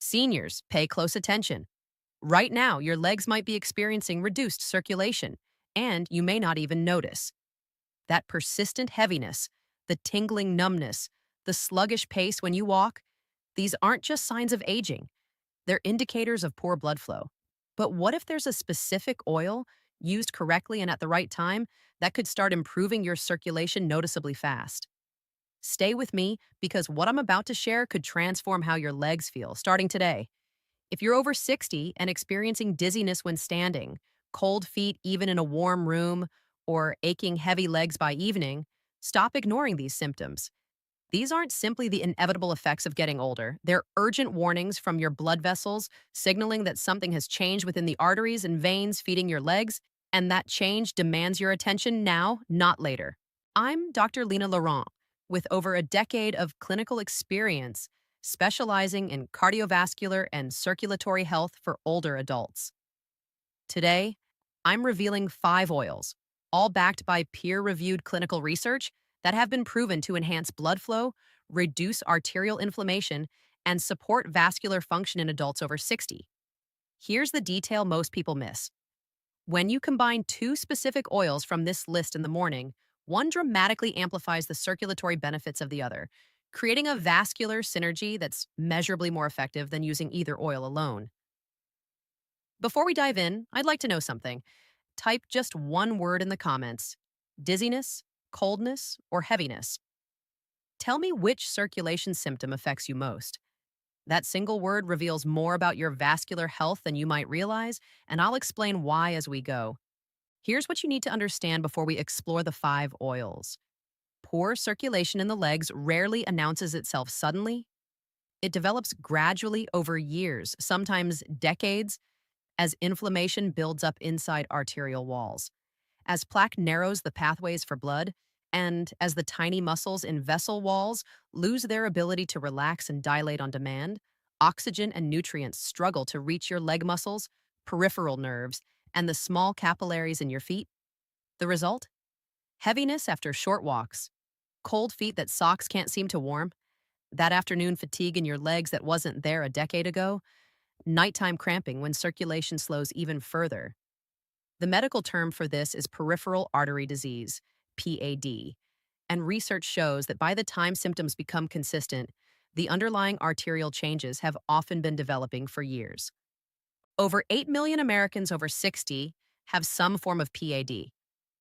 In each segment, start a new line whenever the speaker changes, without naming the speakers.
Seniors, pay close attention. Right now, your legs might be experiencing reduced circulation, and you may not even notice. That persistent heaviness, the tingling numbness, the sluggish pace when you walk, these aren't just signs of aging. They're indicators of poor blood flow. But what if there's a specific oil used correctly and at the right time that could start improving your circulation noticeably fast? Stay with me because what I'm about to share could transform how your legs feel starting today. If you're over 60 and experiencing dizziness when standing, cold feet even in a warm room, or aching heavy legs by evening, stop ignoring these symptoms. These aren't simply the inevitable effects of getting older. They're urgent warnings from your blood vessels, signaling that something has changed within the arteries and veins feeding your legs, and that change demands your attention now, not later. I'm Dr. Lina Laurent, with over a decade of clinical experience specializing in cardiovascular and circulatory health for older adults. Today, I'm revealing 5 oils, all backed by peer-reviewed clinical research that have been proven to enhance blood flow, reduce arterial inflammation, and support vascular function in adults over 60. Here's the detail most people miss. When you combine two specific oils from this list in the morning, one dramatically amplifies the circulatory benefits of the other, creating a vascular synergy that's measurably more effective than using either oil alone. Before we dive in, I'd like to know something. Type just one word in the comments: dizziness, coldness, or heaviness. Tell me which circulation symptom affects you most. That single word reveals more about your vascular health than you might realize, and I'll explain why as we go. Here's what you need to understand before we explore the 5 oils. Poor circulation in the legs rarely announces itself suddenly. It develops gradually over years, sometimes decades, as inflammation builds up inside arterial walls. As plaque narrows the pathways for blood, and as the tiny muscles in vessel walls lose their ability to relax and dilate on demand, oxygen and nutrients struggle to reach your leg muscles, peripheral nerves, and the small capillaries in your feet. The result? Heaviness after short walks, cold feet that socks can't seem to warm, that afternoon fatigue in your legs that wasn't there a decade ago, nighttime cramping when circulation slows even further. The medical term for this is peripheral artery disease, PAD, and research shows that by the time symptoms become consistent, the underlying arterial changes have often been developing for years. Over 8 million Americans over 60 have some form of PAD.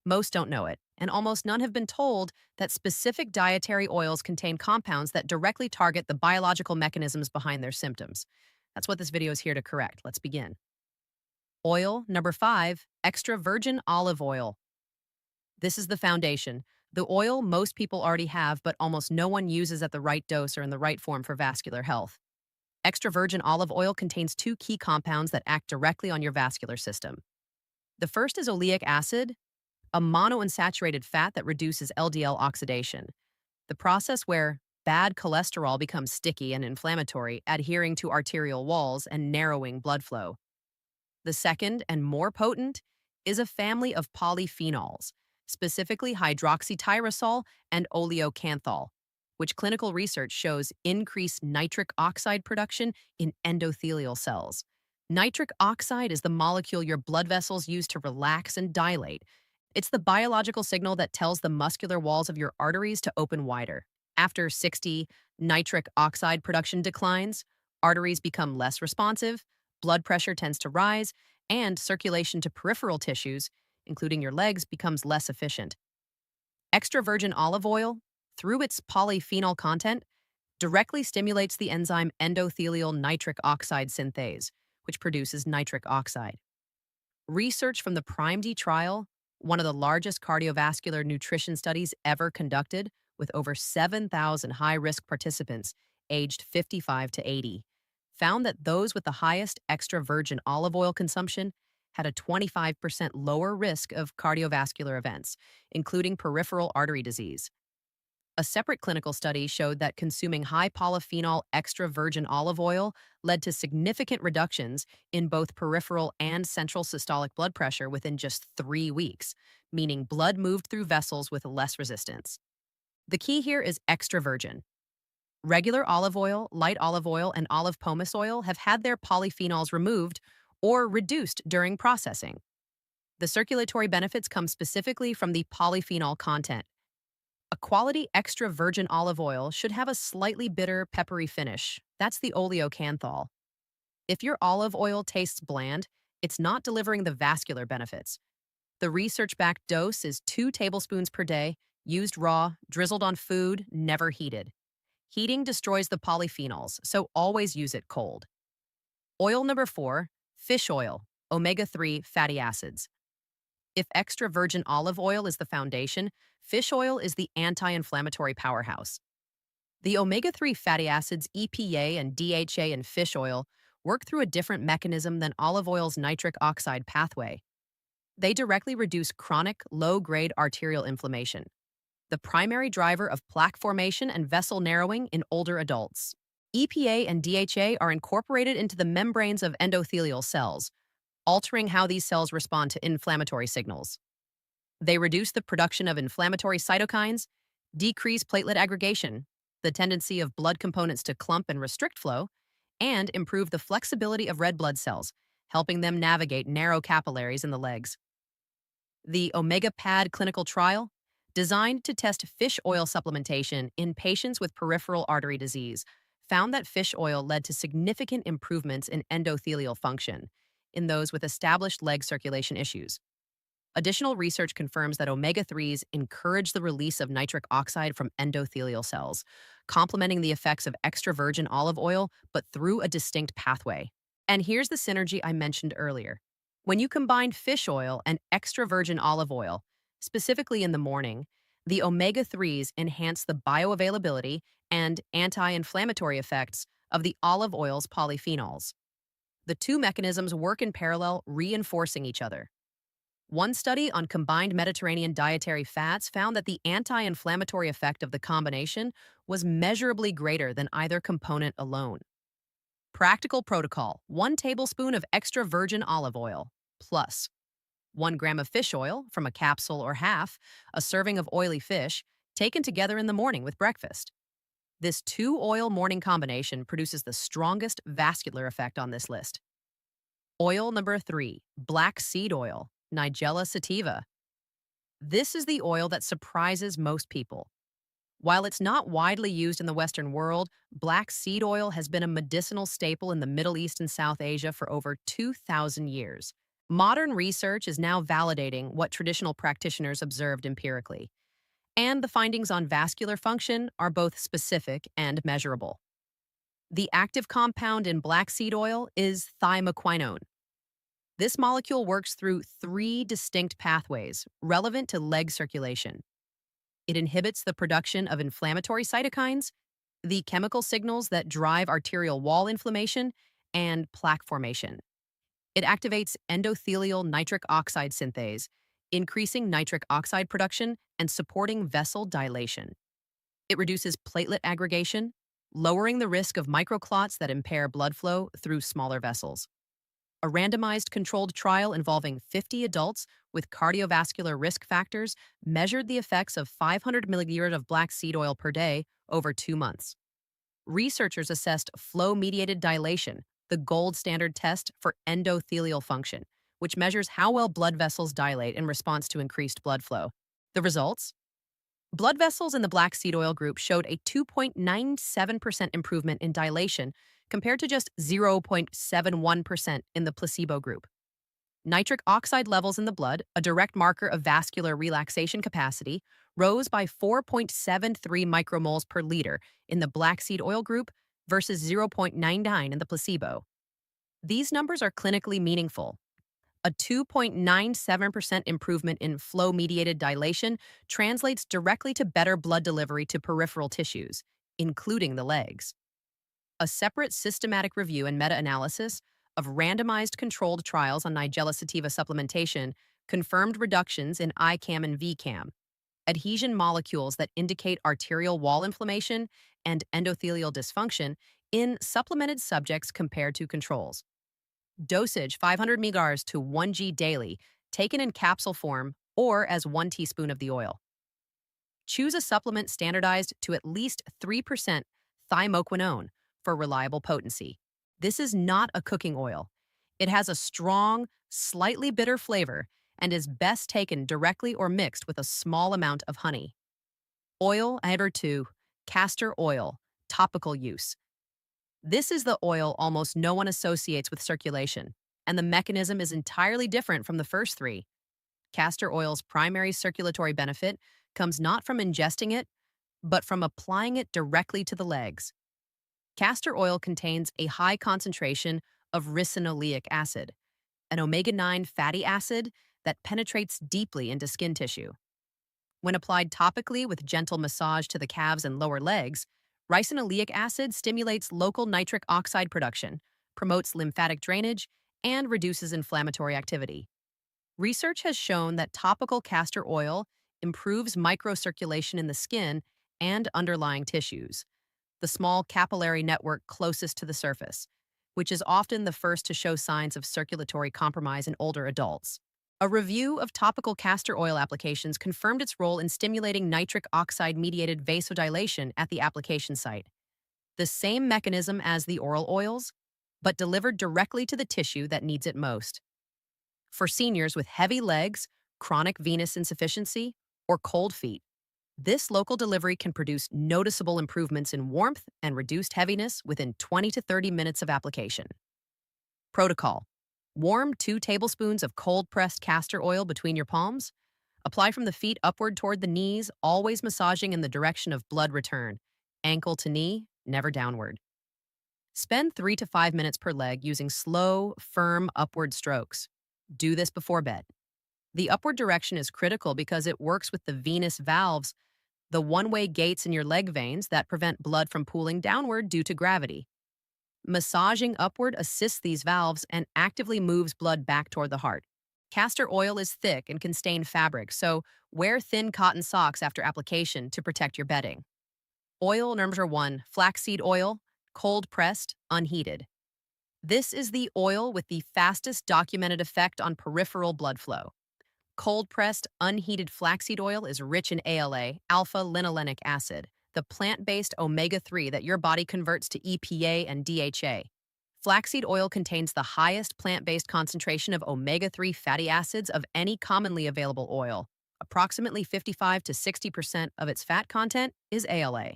Most don't know it, and almost none have been told that specific dietary oils contain compounds that directly target the biological mechanisms behind their symptoms. That's what this video is here to correct. Let's begin. Oil number 5, extra virgin olive oil. This is the foundation, the oil most people already have, but almost no one uses at the right dose or in the right form for vascular health. Extra virgin olive oil contains 2 key compounds that act directly on your vascular system. The first is oleic acid, a monounsaturated fat that reduces LDL oxidation, the process where bad cholesterol becomes sticky and inflammatory, adhering to arterial walls and narrowing blood flow. The second, and more potent, is a family of polyphenols, specifically hydroxytyrosol and oleocanthal, which clinical research shows increase nitric oxide production in endothelial cells. Nitric oxide is the molecule your blood vessels use to relax and dilate. It's the biological signal that tells the muscular walls of your arteries to open wider. After 60, nitric oxide production declines, arteries become less responsive, blood pressure tends to rise, and circulation to peripheral tissues, including your legs, becomes less efficient. Extra virgin olive oil, through its polyphenol content, directly stimulates the enzyme endothelial nitric oxide synthase, which produces nitric oxide. Research from the PRIME-D trial, one of the largest cardiovascular nutrition studies ever conducted, with over 7,000 high-risk participants aged 55 to 80, found that those with the highest extra virgin olive oil consumption had a 25% lower risk of cardiovascular events, including peripheral artery disease. A separate clinical study showed that consuming high polyphenol extra virgin olive oil led to significant reductions in both peripheral and central systolic blood pressure within just 3 weeks, meaning blood moved through vessels with less resistance. The key here is extra virgin. Regular olive oil, light olive oil, and olive pomace oil have had their polyphenols removed or reduced during processing. The circulatory benefits come specifically from the polyphenol content. A quality extra virgin olive oil should have a slightly bitter, peppery finish. That's the oleocanthal. If your olive oil tastes bland, it's not delivering the vascular benefits. The research-backed dose is 2 tablespoons per day, used raw, drizzled on food, never heated. Heating destroys the polyphenols, so always use it cold. Oil number 4, fish oil, omega-3 fatty acids. If extra virgin olive oil is the foundation, fish oil is the anti-inflammatory powerhouse. The omega-3 fatty acids EPA and DHA in fish oil work through a different mechanism than olive oil's nitric oxide pathway. They directly reduce chronic, low-grade arterial inflammation, the primary driver of plaque formation and vessel narrowing in older adults. EPA and DHA are incorporated into the membranes of endothelial cells, altering how these cells respond to inflammatory signals. They reduce the production of inflammatory cytokines, decrease platelet aggregation, the tendency of blood components to clump and restrict flow, and improve the flexibility of red blood cells, helping them navigate narrow capillaries in the legs. The Omega Pad clinical trial, designed to test fish oil supplementation in patients with peripheral artery disease, found that fish oil led to significant improvements in endothelial function in those with established leg circulation issues. Additional research confirms that omega-3s encourage the release of nitric oxide from endothelial cells, complementing the effects of extra virgin olive oil, but through a distinct pathway. And here's the synergy I mentioned earlier. When you combine fish oil and extra virgin olive oil, specifically in the morning, the omega-3s enhance the bioavailability and anti-inflammatory effects of the olive oil's polyphenols. The two mechanisms work in parallel, reinforcing each other. One study on combined Mediterranean dietary fats found that the anti-inflammatory effect of the combination was measurably greater than either component alone. Practical protocol: 1 tablespoon of extra virgin olive oil, plus 1 gram of fish oil from a capsule or half, a serving of oily fish, taken together in the morning with breakfast. This 2-oil morning combination produces the strongest vascular effect on this list. Oil number 3, black seed oil, Nigella sativa. This is the oil that surprises most people. While it's not widely used in the Western world, black seed oil has been a medicinal staple in the Middle East and South Asia for over 2,000 years. Modern research is now validating what traditional practitioners observed empirically, and the findings on vascular function are both specific and measurable. The active compound in black seed oil is thymoquinone. This molecule works through 3 distinct pathways relevant to leg circulation. It inhibits the production of inflammatory cytokines, the chemical signals that drive arterial wall inflammation, and plaque formation. It activates endothelial nitric oxide synthase, increasing nitric oxide production and supporting vessel dilation. It reduces platelet aggregation, lowering the risk of microclots that impair blood flow through smaller vessels. A randomized controlled trial involving 50 adults with cardiovascular risk factors measured the effects of 500 milliliters of black seed oil per day over 2 months. Researchers assessed flow-mediated dilation, the gold standard test for endothelial function, which measures how well blood vessels dilate in response to increased blood flow. The results? Blood vessels in the black seed oil group showed a 2.97% improvement in dilation compared to just 0.71% in the placebo group. Nitric oxide levels in the blood, a direct marker of vascular relaxation capacity, rose by 4.73 micromoles per liter in the black seed oil group versus 0.99 in the placebo. These numbers are clinically meaningful. A 2.97% improvement in flow-mediated dilation translates directly to better blood delivery to peripheral tissues, including the legs. A separate systematic review and meta-analysis of randomized controlled trials on Nigella sativa supplementation confirmed reductions in ICAM and VCAM, adhesion molecules that indicate arterial wall inflammation and endothelial dysfunction in supplemented subjects compared to controls. Dosage 500 mg to 1 g daily, taken in capsule form or as 1 teaspoon of the oil. Choose a supplement standardized to at least 3% thymoquinone for reliable potency. This is not a cooking oil. It has a strong, slightly bitter flavor and is best taken directly or mixed with a small amount of honey. Oil number 2, castor oil, topical use. This is the oil almost no one associates with circulation, and the mechanism is entirely different from the first three. Castor oil's primary circulatory benefit comes not from ingesting it, but from applying it directly to the legs. Castor oil contains a high concentration of ricinoleic acid, an omega-9 fatty acid that penetrates deeply into skin tissue. When applied topically with gentle massage to the calves and lower legs, ricinoleic acid stimulates local nitric oxide production, promotes lymphatic drainage, and reduces inflammatory activity. Research has shown that topical castor oil improves microcirculation in the skin and underlying tissues, the small capillary network closest to the surface, which is often the first to show signs of circulatory compromise in older adults. A review of topical castor oil applications confirmed its role in stimulating nitric oxide-mediated vasodilation at the application site, the same mechanism as the oral oils, but delivered directly to the tissue that needs it most. For seniors with heavy legs, chronic venous insufficiency, or cold feet, this local delivery can produce noticeable improvements in warmth and reduced heaviness within 20 to 30 minutes of application. Protocol: warm 2 tablespoons of cold-pressed castor oil between your palms. Apply from the feet upward toward the knees, always massaging in the direction of blood return, ankle to knee, never downward. Spend 3 to 5 minutes per leg using slow, firm upward strokes. Do this before bed. The upward direction is critical because it works with the venous valves, the one-way gates in your leg veins that prevent blood from pooling downward due to gravity. Massaging upward assists these valves and actively moves blood back toward the heart. Castor oil is thick and can stain fabric, so wear thin cotton socks after application to protect your bedding. Oil number 1, flaxseed oil, cold-pressed, unheated. This is the oil with the fastest documented effect on peripheral blood flow. Cold-pressed, unheated flaxseed oil is rich in ALA, alpha-linolenic acid, the plant-based omega-3 that your body converts to EPA and DHA. Flaxseed oil contains the highest plant-based concentration of omega-3 fatty acids of any commonly available oil. Approximately 55 to 60% of its fat content is ALA.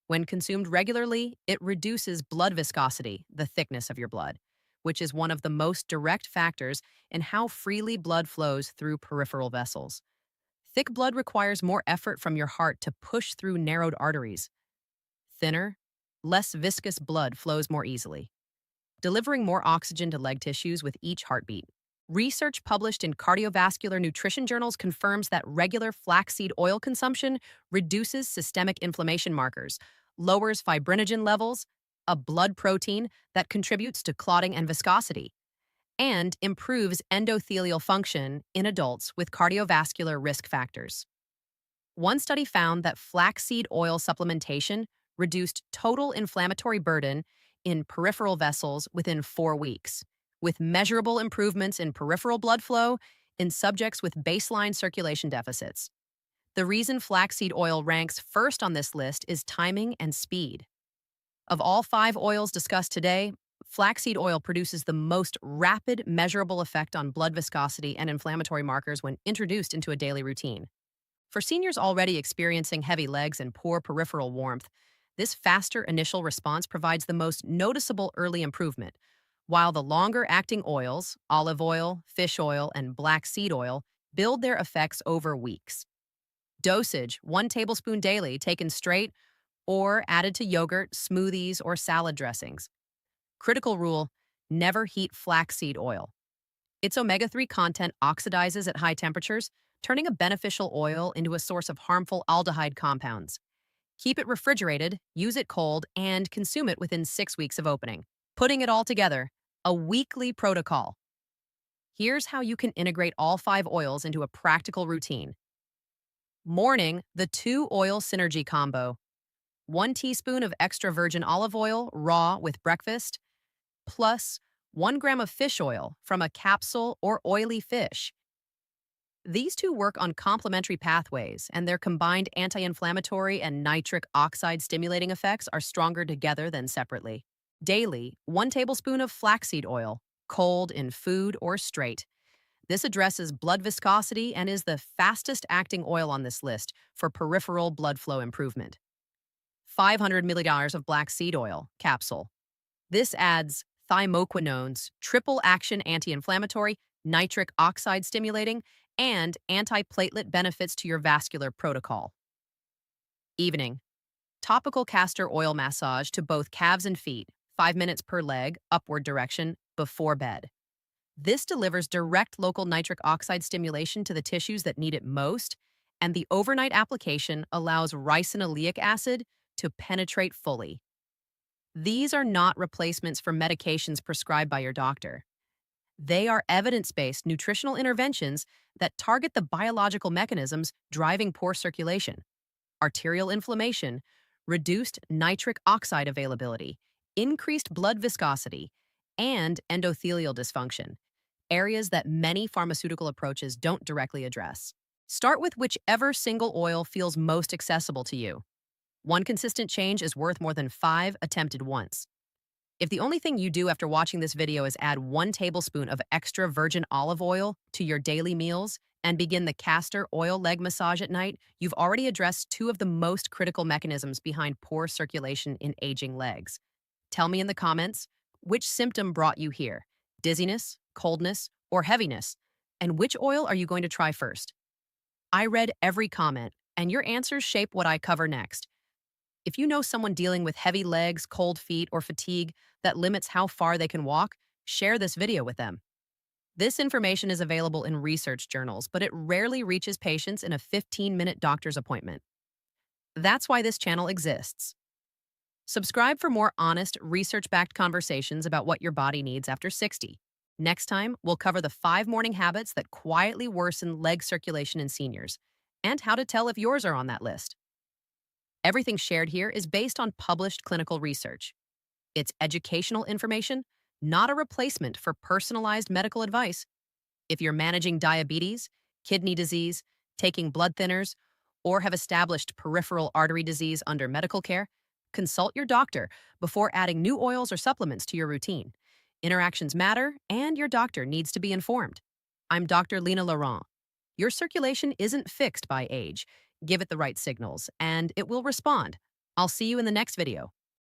When consumed regularly, it reduces blood viscosity, the thickness of your blood, which is one of the most direct factors in how freely blood flows through peripheral vessels. Thick blood requires more effort from your heart to push through narrowed arteries. Thinner, less viscous blood flows more easily, delivering more oxygen to leg tissues with each heartbeat. Research published in cardiovascular nutrition journals confirms that regular flaxseed oil consumption reduces systemic inflammation markers, lowers fibrinogen levels, a blood protein that contributes to clotting and viscosity, and improves endothelial function in adults with cardiovascular risk factors. One study found that flaxseed oil supplementation reduced total inflammatory burden in peripheral vessels within 4 weeks, with measurable improvements in peripheral blood flow in subjects with baseline circulation deficits. The reason flaxseed oil ranks first on this list is timing and speed. Of all 5 oils discussed today, flaxseed oil produces the most rapid, measurable effect on blood viscosity and inflammatory markers when introduced into a daily routine. For seniors already experiencing heavy legs and poor peripheral warmth, this faster initial response provides the most noticeable early improvement, while the longer-acting oils, olive oil, fish oil, and black seed oil, build their effects over weeks. Dosage: 1 tablespoon daily, taken straight or added to yogurt, smoothies, or salad dressings. Critical rule: never heat flaxseed oil. Its omega-3 content oxidizes at high temperatures, turning a beneficial oil into a source of harmful aldehyde compounds. Keep it refrigerated, use it cold, and consume it within 6 weeks of opening. Putting it all together, a weekly protocol. Here's how you can integrate all 5 oils into a practical routine. Morning, the 2-oil synergy combo. 1 teaspoon of extra virgin olive oil, raw with breakfast, plus 1 gram of fish oil from a capsule or oily fish. These two work on complementary pathways, and their combined anti inflammatory and nitric oxide stimulating effects are stronger together than separately. Daily, 1 tablespoon of flaxseed oil, cold in food or straight. This addresses blood viscosity and is the fastest acting oil on this list for peripheral blood flow improvement. 500 milliliters of black seed oil, capsule. This adds thymoquinones, triple action anti inflammatory, nitric oxide stimulating, and antiplatelet benefits to your vascular protocol. Evening. Topical castor oil massage to both calves and feet, 5 minutes per leg, upward direction, before bed. This delivers direct local nitric oxide stimulation to the tissues that need it most, and the overnight application allows ricinoleic acid to penetrate fully. These are not replacements for medications prescribed by your doctor. They are evidence-based nutritional interventions that target the biological mechanisms driving poor circulation, arterial inflammation, reduced nitric oxide availability, increased blood viscosity, and endothelial dysfunction, areas that many pharmaceutical approaches don't directly address. Start with whichever single oil feels most accessible to you. One consistent change is worth more than 5 attempted once. If the only thing you do after watching this video is add 1 tablespoon of extra virgin olive oil to your daily meals and begin the castor oil leg massage at night, you've already addressed two of the most critical mechanisms behind poor circulation in aging legs. Tell me in the comments, which symptom brought you here? Dizziness, coldness, or heaviness? And which oil are you going to try first? I read every comment, and your answers shape what I cover next. If you know someone dealing with heavy legs, cold feet, or fatigue that limits how far they can walk, share this video with them. This information is available in research journals, but it rarely reaches patients in a 15-minute doctor's appointment. That's why this channel exists. Subscribe for more honest, research-backed conversations about what your body needs after 60. Next time, we'll cover the 5 morning habits that quietly worsen leg circulation in seniors, and how to tell if yours are on that list. Everything shared here is based on published clinical research. It's educational information, not a replacement for personalized medical advice. If you're managing diabetes, kidney disease, taking blood thinners, or have established peripheral artery disease under medical care, consult your doctor before adding new oils or supplements to your routine. Interactions matter, and your doctor needs to be informed. I'm Dr. Lina Laurent. Your circulation isn't fixed by age. Give it the right signals, and it will respond. I'll see you in the next video.